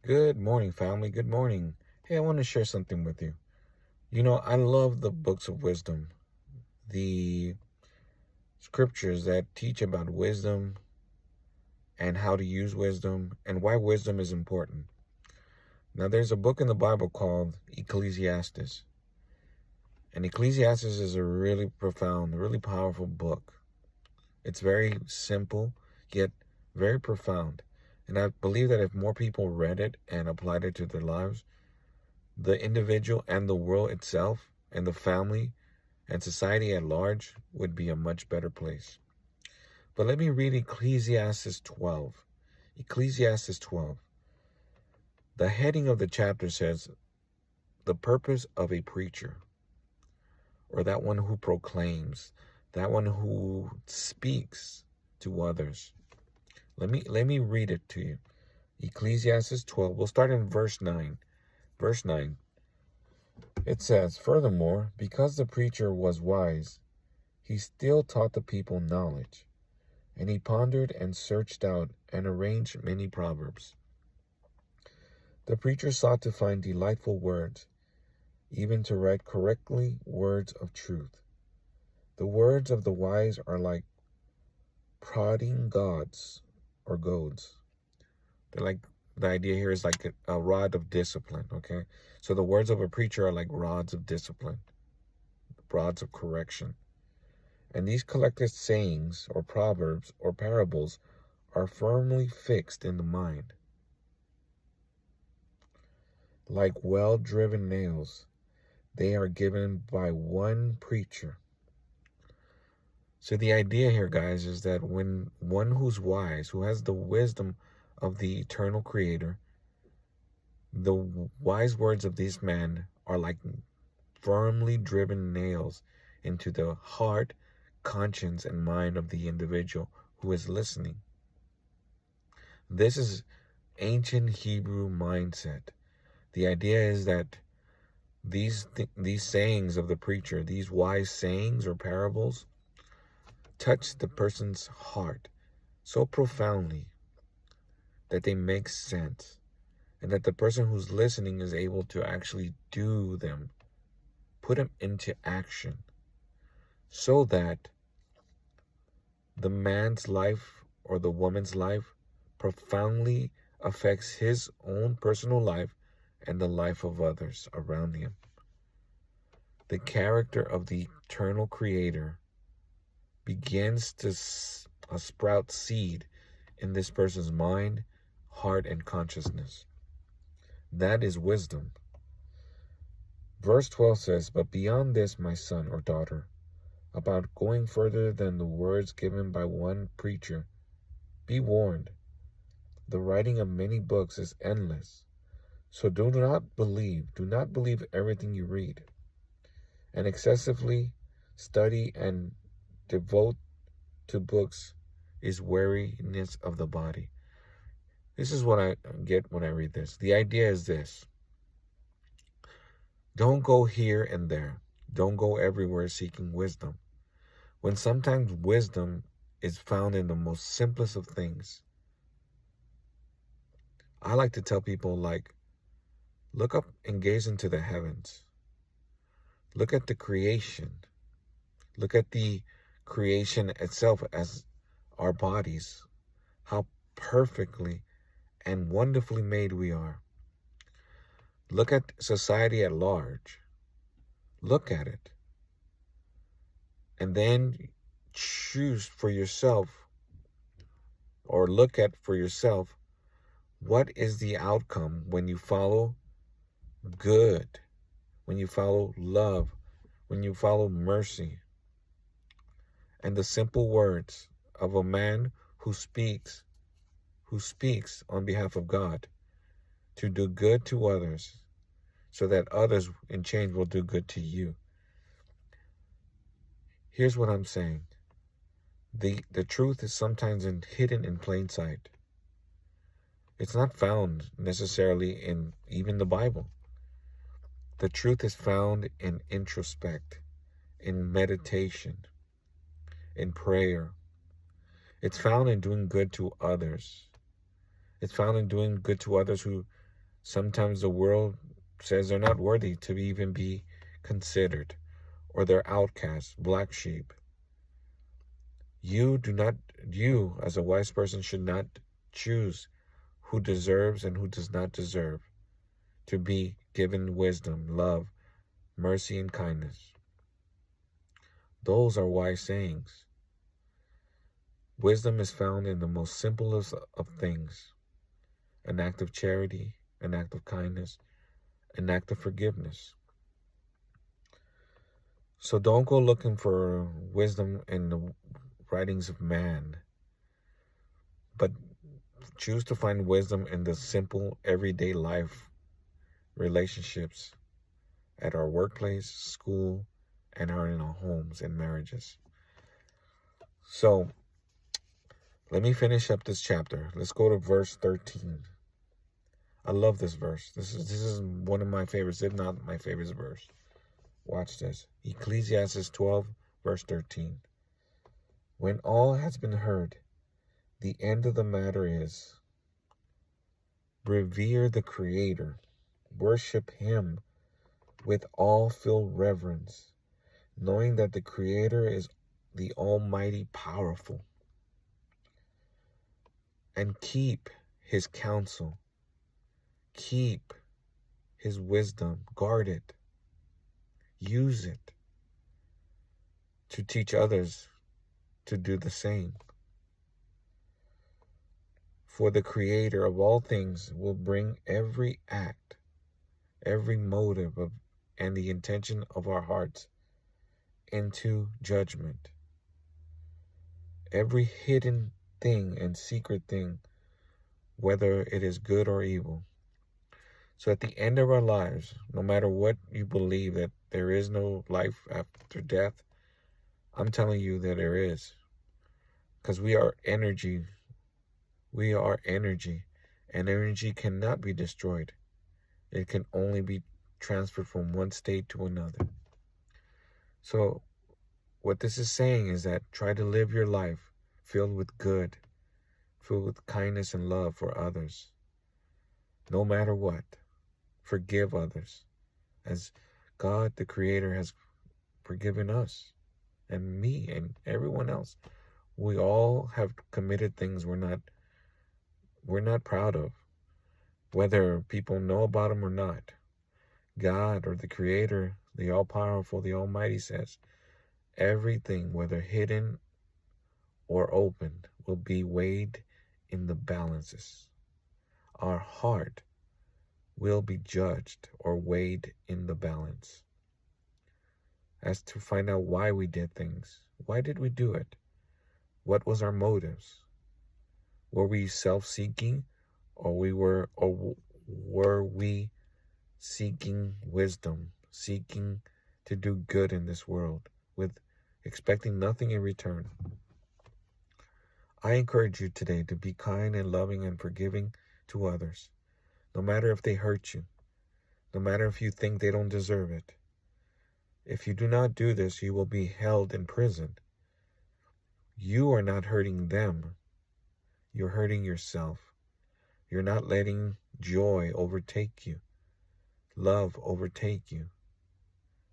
Good morning, family. Good morning. Hey, I want to share something with you. I love the books of wisdom, the scriptures that teach about wisdom and how to use wisdom and why wisdom is important. Now, there's a book in the Bible called Ecclesiastes, and Ecclesiastes is a really profound, really powerful book. It's very simple, yet very profound. And I believe that if more people read it and applied it to their lives, the individual and the world itself and the family and society at large would be a much better place. But let me read Ecclesiastes 12. Ecclesiastes 12. The heading of the chapter says, the purpose of a preacher, or that one who proclaims, that one who speaks to others. Let me read it to you. Ecclesiastes 12. We'll start in verse 9. Verse 9. It says, furthermore, because the preacher was wise, he still taught the people knowledge, and he pondered and searched out and arranged many proverbs. The preacher sought to find delightful words, even to write correctly words of truth. The words of the wise are like prodding gods or goads. They're like, the idea here is like a rod of discipline, okay? So the words of a preacher are like rods of discipline, rods of correction. And these collected sayings or proverbs or parables are firmly fixed in the mind. Like well-driven nails, they are given by one preacher. So the idea here, guys, is that when one who's wise, who has the wisdom of the eternal creator, the wise words of these men are like firmly driven nails into the heart, conscience, and mind of the individual who is listening. This is ancient Hebrew mindset. The idea is that these sayings of the preacher, these wise sayings or parables, touch the person's heart so profoundly that they make sense, and that the person who's listening is able to actually do them, put them into action, so that the man's life or the woman's life profoundly affects his own personal life and the life of others around him. The character of the eternal creator begins to sprout seed in this person's mind, heart, and consciousness. That is wisdom. Verse 12 says, but beyond this, my son or daughter, about going further than the words given by one preacher, be warned. The writing of many books is endless. So do not believe everything you read, and excessively study and devote to books is weariness of the body. This is what I get when I read this. The idea is this. Don't go here and there. Don't go everywhere seeking wisdom, when sometimes wisdom is found in the most simplest of things. I like to tell people, look up and gaze into the heavens. Look at the creation. Look at the creation itself as our bodies, how perfectly and wonderfully made we are. Look at society at large. Look at it. And then choose for yourself, or look at for yourself, what is the outcome when you follow good, when you follow love, when you follow mercy, and the simple words of a man who speaks on behalf of God to do good to others, so that others in change will do good to you. Here's what I'm saying. The truth is sometimes hidden in plain sight. It's not found necessarily in even the Bible. The truth is found in introspect, in meditation, in prayer. It's found in doing good to others. It's found in doing good to others who Sometimes the world says they're not worthy to even be considered, or they're outcasts, black sheep. You as a wise person, should not choose who deserves and who does not deserve to be given wisdom, love, mercy, and kindness. Those are wise sayings. Wisdom is found in the most simplest of things: an act of charity, an act of kindness, an act of forgiveness. So don't go looking for wisdom in the writings of man, but choose to find wisdom in the simple, everyday life relationships at our workplace, school, and in our homes and marriages. So let me finish up this chapter. Let's go to verse 13. I love this verse. This is one of my favorites, if not my favorite verse. Watch this. Ecclesiastes 12, verse 13. When all has been heard, the end of the matter is, revere the Creator, worship Him with all filled reverence, knowing that the Creator is the Almighty powerful, and keep His counsel, keep His wisdom, guard it, use it to teach others to do the same. For the Creator of all things will bring every act, every motive and the intention of our hearts into judgment. Every hidden thing and secret thing, whether it is good or evil. So at the end of our lives, no matter what you believe that there is no life after death, I'm telling you that there is. Because we are energy. We are energy. And energy cannot be destroyed. It can only be transferred from one state to another. So what this is saying is that try to live your life filled with good, filled with kindness and love for others. No matter what, forgive others as God, the Creator, has forgiven us and me and everyone else. We all have committed things we're not proud of, whether people know about them or not. God, or the Creator, the all-powerful, the Almighty, says everything, whether hidden or open, will be weighed in the balances. Our heart will be judged or weighed in the balance as to find out why we did things. Why did we do it? What was our motives? Were we self-seeking, or were we seeking wisdom, seeking to do good in this world with expecting nothing in return? I encourage you today to be kind and loving and forgiving to others, no matter if they hurt you, no matter if you think they don't deserve it. If you do not do this, you will be held in prison. You are not hurting them. You're hurting yourself. You're not letting joy overtake you, love overtake you,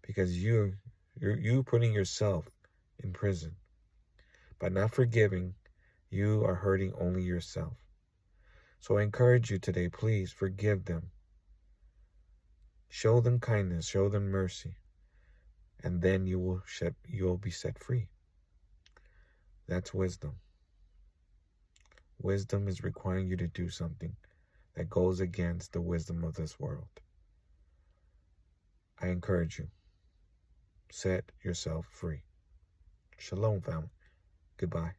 because you're putting yourself in prison. By not forgiving, you are hurting only yourself. So I encourage you today, please forgive them. Show them kindness, show them mercy, and then you will be set free. That's wisdom. Wisdom is requiring you to do something that goes against the wisdom of this world. I encourage you, set yourself free. Shalom, family. Goodbye.